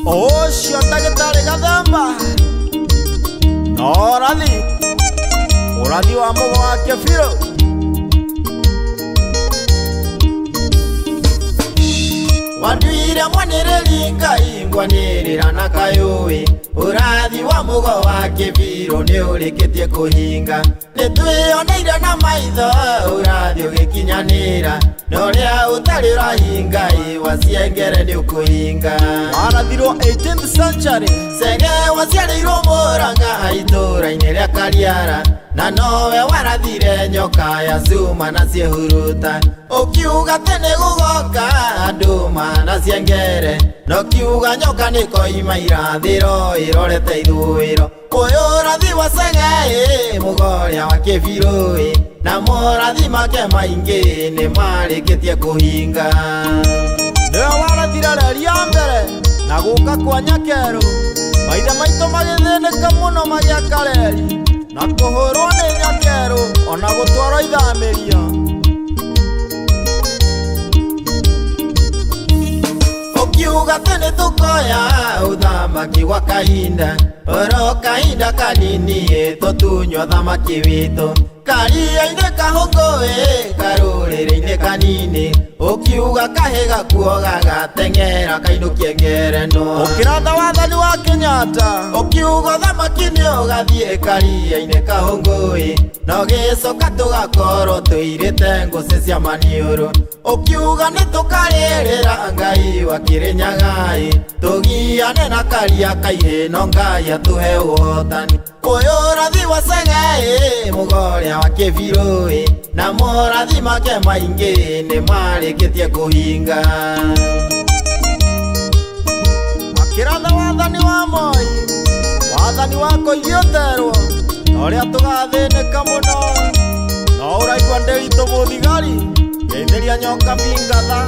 Ocio ndagĩtarĩ Gathemba na ũrathi wa mũgo wake biũ. Wanduire mwanĩrĩri Ngai ngwanĩrĩra na kayũĩ, ũrathi wa mũgo wake biũ nĩ ũrĩkĩtie kũhinga. Nĩtwĩoneire na maitho ũrathi ũgĩkinyanĩra, na ũrĩa ũtarĩ ũrahinga waciengere nĩ ũkũhinga. Warathirwo 18th century, Sege waciarĩirwo Mũrang'a itũũra-inĩ rĩa Kariara, na nowe warathire nyoka ya cuma na ciĩhuruta, ũkiuga tene gũgoka andũ manaciengere, na ũkiuga nyoka nĩkoima irathĩro ĩrorete ithũĩro. Ũyũ ũrathi wa Sege mũgorĩa wa kĩbirũ, na morathi make maingĩ nĩ marĩkĩtie kũhinga. Nĩwe warathire reri ya mbere na gũka kwa Nyakerũ, maithe maitũ magĩthĩnĩka mũno magĩaka reri na kũhũrwo nĩ Nyakerũ ona gũtwarwo ithamĩrio. Ũkiuga tene tũkoya ũthamaki gwa kahinda, oro kahinda kanini tũtunywo thamaki witũ, karia-inĩ kahũngũ karũrĩrĩ-inĩ kanini, ũkiuga kahĩ gakuo gagateng'era kainũkie ngerenwa. Ũkĩratha wathani wa Kenyatta, ũkiuga thamaki nĩũgathiĩ karia-inĩ kahũngũ, na ũgĩcoka tũgakorwo tũirĩte ngũcĩ cia maniũrũ. Ũkiuga nĩtũkarĩrĩra Ngai wa Kĩrĩnyaga, tũgiane na karia kaihĩ no Ngai atũhe ũhotani. Ũyũ ũrathi wa Sege mũgorĩa wa kĩbirũ, na morathi make maingĩ nĩ marĩkĩtie kũhinga. Akĩratha wathani wa Moi, wathani wa kũigua ũterwo, na ũrĩa tũgathĩnĩka mũno, no ũraigua Nderitu mũthigari geithĩria nyoka bingatha.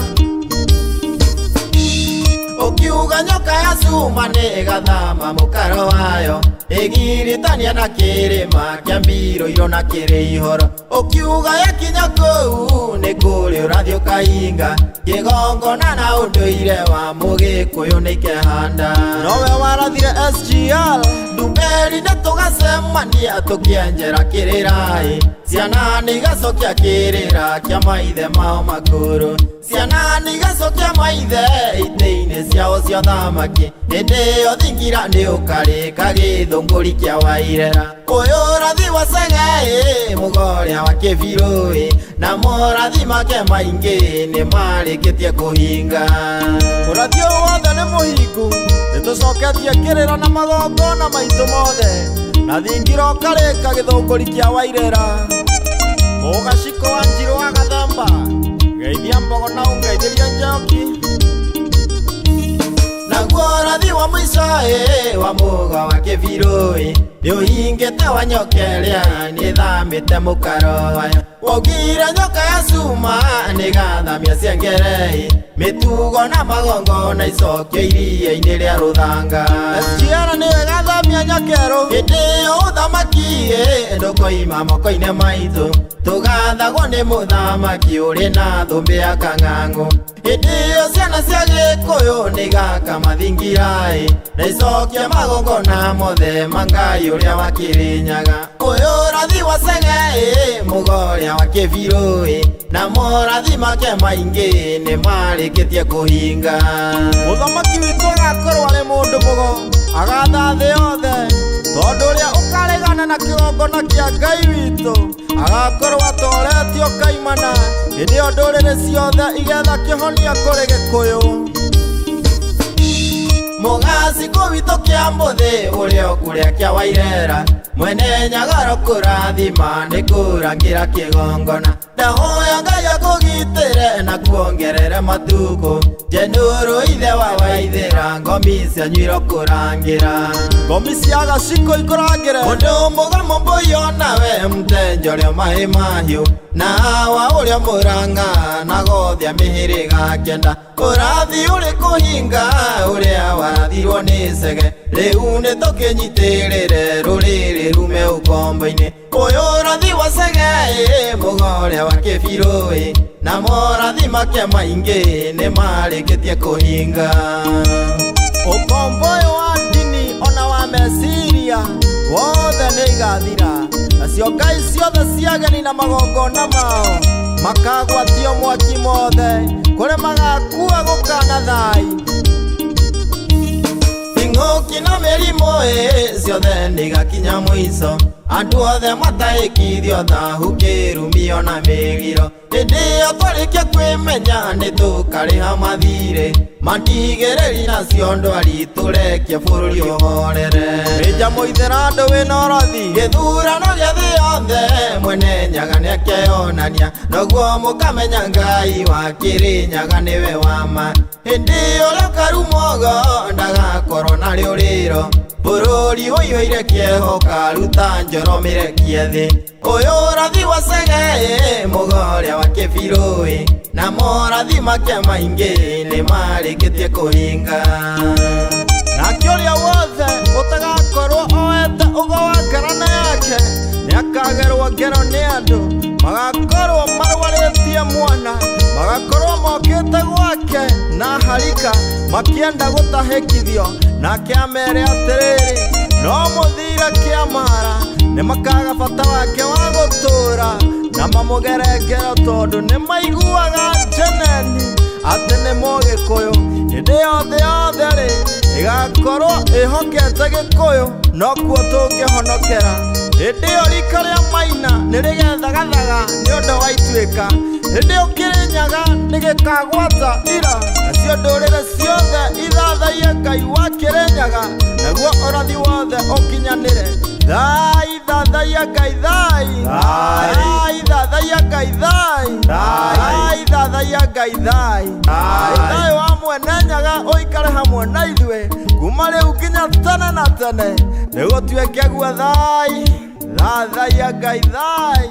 Ũkiuga nyoka ya cuma nĩ gathama mũkaro wayo, ĩgiritania na kĩrĩma kĩa Mbirũ na kĩrĩ ihoro. Ũkiuga yakinya kũu nĩ kũrĩ ũrathi ũkahinga, kĩgongona na ũndũire wa Mũgĩkũyũ nĩ ikehanda. Nowe warathire SGR, Ndumeri nĩtũgacemania tũkĩenjera kĩrĩra, ciana nĩigacokia kĩrĩra kĩa maithe mao makũrũ, ciana nĩigacokia maithe itĩ-inĩ ciao cia thamaki. Hĩndĩ ĩyo thingira nĩũkarĩka gĩthũngũri kĩa Wairera. Ũyũ ũrathi wa Sege mũgorĩa wa kĩbirũ, na morathi make maingĩ nĩ marĩkĩtie kũhinga. Ũrathi ũyũ wothe nĩ mũhingu, nĩtũcoketie kĩrĩra na magongona maitũ mothe, na thingira ũkarĩka gĩthũngũri kĩa Wairera. Ũgaciko wa Njirũ wa Gathemba, geithia Mbogo na ũngeithĩrie Njoki. Naguo ũrathi wa mũico wa mũgo wa kĩbirũ, nĩũhingĩte wa nyoka ĩrĩa nĩthamĩte mũkaro wayo. Waugire nyoka ya cuma nĩgathamia ciengere, mĩtugo na magongona icokio iria-inĩ rĩa Rũthanga. SGR nĩwe gathamia Nyakerũ, hĩndĩ ĩyo ũthamaki ndũkoima moko-inĩ maitũ, tũgathagwo nĩ mũthamaki ũrĩ na thũmbĩ ya Kang'ang'u. Hĩndĩ ĩyo ciana cia Gĩkũyũ nĩigaka mathingira, na icokie magongona mothe ma Ngai ũrĩa wa Kĩrĩnyaga. Ũyũ ũrathi wa Sege mũgorĩa wa kĩbirũ, na morathi make maingĩ nĩ marĩkĩtie kũhinga. Mũthamaki witũ agakorwo arĩ mũndũ mũgo, agatha thĩ yothe, tondũ ũrĩa ũkaregana na kĩgongona kĩa Ngai witũ agakorwo atoretio kaimana. Hĩndĩ ĩyo ndũrĩrĩ ciothe igetha kĩhonia kũrĩ Gĩkũyũ. Mũgaciko witũ Kĩamũthĩ ũrĩa ũkũrĩa kĩa Wairera, mwene Nyagoro kũrathima nĩ kũrangĩra kĩgongona. Ndahoya Ngai akũgitĩre na kuongerere matukũ, Njenũrũ ithe wa Waithĩra ngomi cianyu kũrangĩra. Ngomi cia Gaciko ikũrangĩre, mũndũ mũgamo mbũiyo nawe mũtenjore mahĩ mahiũ, na wa ũrĩa Mũrang'a na gothia mĩhĩrĩga kenda. Ũrathi ũrĩ kũhinga ũrĩa warathirwo nĩ Sege, rĩu nĩtũkĩnyitĩrĩre rũrĩrĩ rume ũkombo-inĩ. Uyu rathi wa Chege mugoria wa Kibirui na morathi make maingi ni marikitie kuhinga. Ukombo wa ndini ona wa meciria wothe ni igathira, nacio ngai ciothe cia ageni na magongona mao makagwatio mwaki mothe, kuri magakua gukana thai. Ing'uki na mĩrimũ ciothe nĩgakinya mũico, andũ othe mataĩkithio thahu kĩrumio na mĩgiro. Hĩndĩ ĩyo twarĩkia kwĩmenya nĩtũkarĩha mathirĩ, mandigĩrĩri nacio ndwari tũrekie bũrũri ũhorere. Mĩnja mũithĩra andũ wĩna ũrothi, gĩthurano gĩa thĩ yothe mwene Nyaga nĩakeyonania, noguo mũkamenya Ngai wa Kĩrĩnyaga nĩwe wa ma. Hĩndĩ ũrĩa Karumogo ndagakorwo na rĩũrĩro, bũrũri ũiyũire kĩeho karuta njoro mĩrekie thĩ. Ũyũ rathi wa Chege mugoria wa Kibirui na morathi make maingi nĩ marĩkĩtie kũhinga. Nake ũrĩa wothe ũtagakorwo oete ũgo wa ngarana yake nĩakagerwo ngero nĩ andũ, magakorwo marwarĩtie mwana, magakorwo mokĩte gwake na harika makĩenda gũtahĩkithio, nake amere atĩrĩrĩ no mũthire kĩamara, nĩ makaga bata wake wa gũtũra na mamũgere ngero tondũ nĩ maiguaga njeneni atĩ nĩ Mũgĩkũyũ. Hĩndĩ yothe yothe rĩ ĩgakorwo ĩhokete Gĩkũyũ, nokuo tũngĩhonokera. Hĩndĩ ĩyo rika rĩa Maina nĩ rĩgethagathaga nĩ ũndũ wa Ituĩka, hĩndĩ ĩyo Kĩrĩnyaga nĩ gĩkagwata ira, nacio ndũrĩrĩ ciothe ithathaie Ngai wa Kĩrĩnyaga, naguo ũrathi wothe ũkinyanĩre. Thai thathaia Ngai thai, thai thathaia Ngai thai, thai thathaia Ngai thai. Thai wa mwene Nyaga ũikare hamwe na ithuĩ kuma rĩu nginya tene na tene, nĩgũtuĩke guo thai, thathaia Ngai thai.